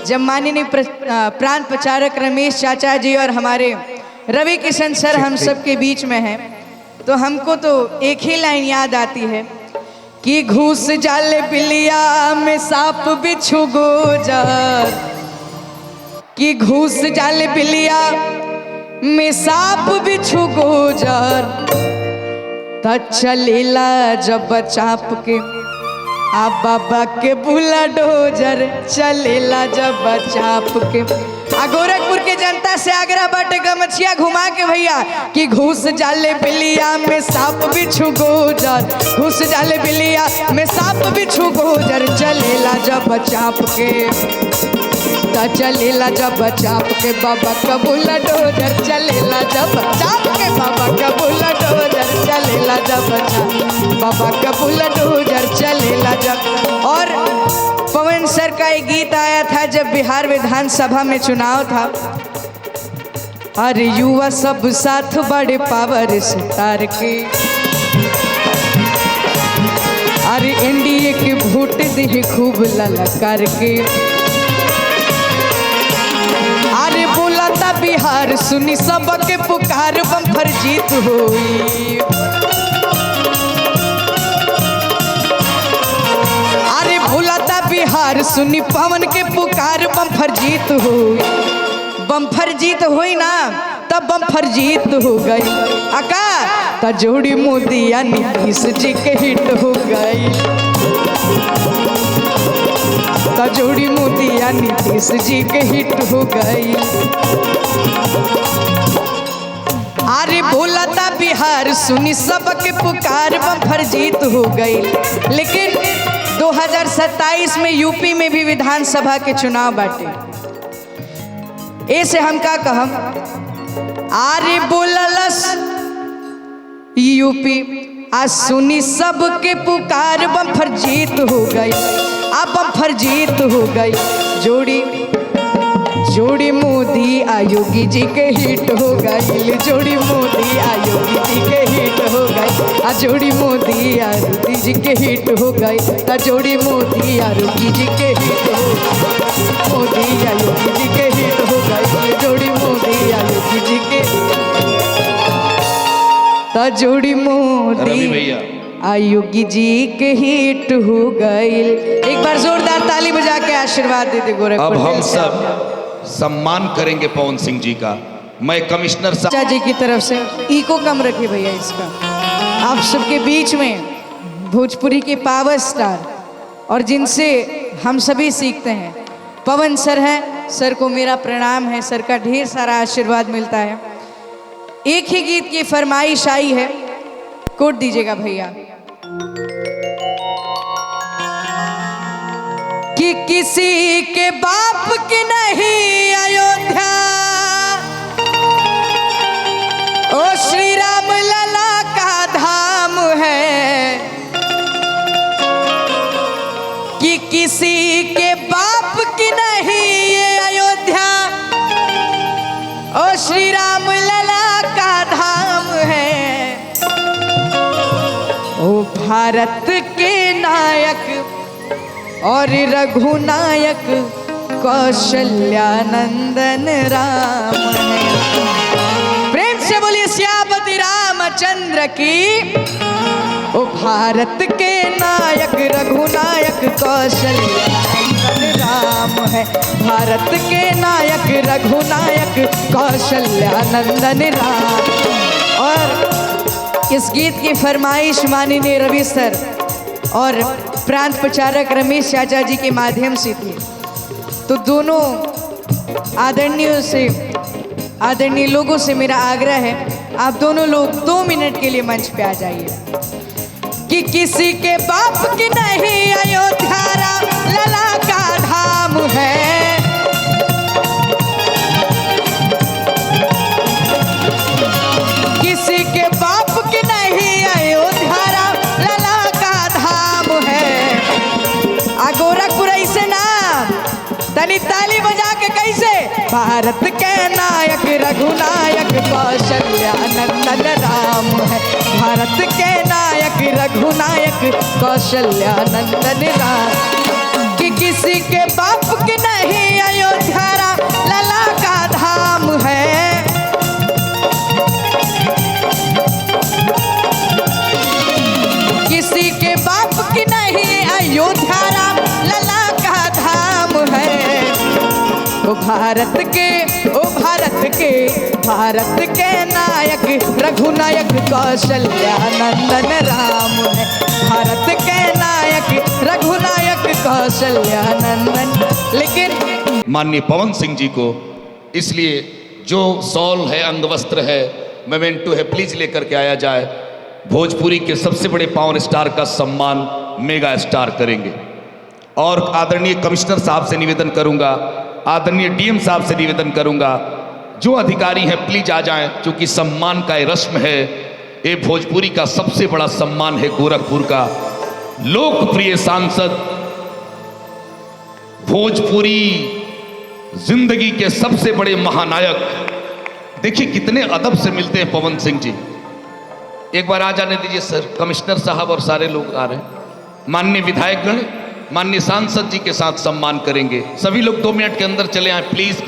जब माननीय प्रांत प्रचारक रमेश चाचा जी और हमारे रवि किशन सर हम सब के बीच में हैं, तो हमको तो एक ही लाइन याद आती है कि घूस जाले बिलिया में सांप बिच्छू गोजर, कि घूस जाले बिलिया में सांप बिच्छू गोजर, त चलेला जब चाप के आ बाबा के बुलडोजर, चलेला जब चाप के। आ गोरखपुर के जनता से आग्रह बाटे गमछिया घुमा के भैया कि घूस जाले बिलिया में सांप बिच्छू गोजर, घूस जाले बिलिया में सांप बिच्छू गोजर, चलेला जब चाप के, चलेला जब चाप के बाबा का बुलडोजर, चलेला जब चाप के बाबा का बुलडोजर, चलेला जब चाप बाबा का बुलडोजर, चलेला जब। और पवन सर का एक गीत आया था जब बिहार विधानसभा में चुनाव था, अरे युवा सब साथ बड़े पावर स्टार के, अरे एनडीए के वोट दे खूब ललकार के, अरे बोला था बिहार सुनी सबके पुकार बम्फर जीत हुई, अरे बोला था बिहार सुनी पवन के पुकार बम्फर जीत हुई, बम्फर जीत हुई ना तब बम्फर जीत हो गई अका, त जोड़ी मोदी या नीतीश जी के हिट हो गई, जोड़ी मोदी या नीतीश जी के हिट हो गई। अरे बोला था बिहार सुनी सबके पुकार बम्फर जीत हो गई, लेकिन 2027 में यूपी में भी विधानसभा के चुनाव बाटे, ऐसे हम का कहम, अरे बोललस यूपी आ सुनी सबके पुकार बम्फर जीत हो गई, अब बम्फर जीत हो गई, जोड़ी जोड़ी मोदी आयोगी जी के हिट हो गई, जोड़ी मोदी आयोगी जी के हिट हो गई, आ जोड़ी मोदी आयोगी जी के हिट हो गई, आ जोड़ी मोदी आयोगी जी के हिट हो गई, मोदी आयोगी जी के हिट हो गई, जोड़ी मोदी आयोगी जी के, ता जोड़ी मोदी आयोगी जी के हिट हो गई। एक बार जोरदार ताली बजा के आशीर्वाद दे दे गोरखपुर। अब हम सब सम्मान करेंगे पवन सिंह जी का। मैं कमिश्नर चाचा जी की तरफ से इको कम रखे भैया इसका। आप सबके बीच में भोजपुरी के पावर स्टार और जिनसे हम सभी सीखते हैं पवन सर हैं, सर को मेरा प्रणाम है, सर का ढेर सारा आशीर्वाद मिलता है। एक ही गीत की फरमाइश आई है, कोट दीजिएगा भैया, कि किसी के बाप की नहीं अयोध्या, ओ श्री राम लला का धाम है, कि किसी के बाप की नहीं ये अयोध्या, ओ श्री राम लला का धाम है, ओ भारत के नायक और रघुनायक कौशल्यानंदन राम है। प्रेम से बोलिए श्यामति रामचंद्र की। ओ भारत के नायक रघुनायक कौशल्यानंदन राम है, भारत के नायक रघुनायक कौशल्यानंदन राम। और इस गीत की फरमाइश माननीय रवि सर और प्रांत प्रचारक रमेश चाचा जी के माध्यम से थी, तो दोनों आदरणीय लोगों से मेरा आग्रह है, आप दोनों लोग 2 मिनट के लिए मंच पे आ जाइए। कि किसी के बाप की नहीं अयोध्या राम लला का धाम है, किसी के बाप की नहीं अयोध्या राम लला का धाम है। आ गोरखपुर ऐसे ना तनी ताली बजा के कैसे, भारत के नायक रघुनायक कौशल्यानंदन राम है, भारत के नायक रघुनायक कौशल्यानंदन राम। कि किसी के बाप की नहीं भारत के नायक रघुनायक कौशल्यानंदन राम है। भारत के नायक रघुनायक कौशल्यानंदन। लेकिन माननीय पवन सिंह जी को इसलिए जो सॉल है, अंगवस्त्र है, मेमेंटो है, प्लीज लेकर के आया जाए। भोजपुरी के सबसे बड़े पावर स्टार का सम्मान मेगा स्टार करेंगे। और आदरणीय कमिश्नर साहब से निवेदन करूंगा, आदरणीय डीएम साहब से निवेदन करूंगा, जो अधिकारी हैं प्लीज आ जाएं, क्योंकि सम्मान का ये रस्म है। ये भोजपुरी का सबसे बड़ा सम्मान है। गोरखपुर का लोकप्रिय सांसद, भोजपुरी जिंदगी के सबसे बड़े महानायक, देखिए कितने अदब से मिलते हैं पवन सिंह जी। एक बार आ जाने दीजिए सर, कमिश्नर साहब और सारे लोग आ रहे हैं। माननीय विधायकगण, माननीय सांसद जी के साथ सम्मान करेंगे। सभी लोग 2 मिनट के अंदर चले आए प्लीज।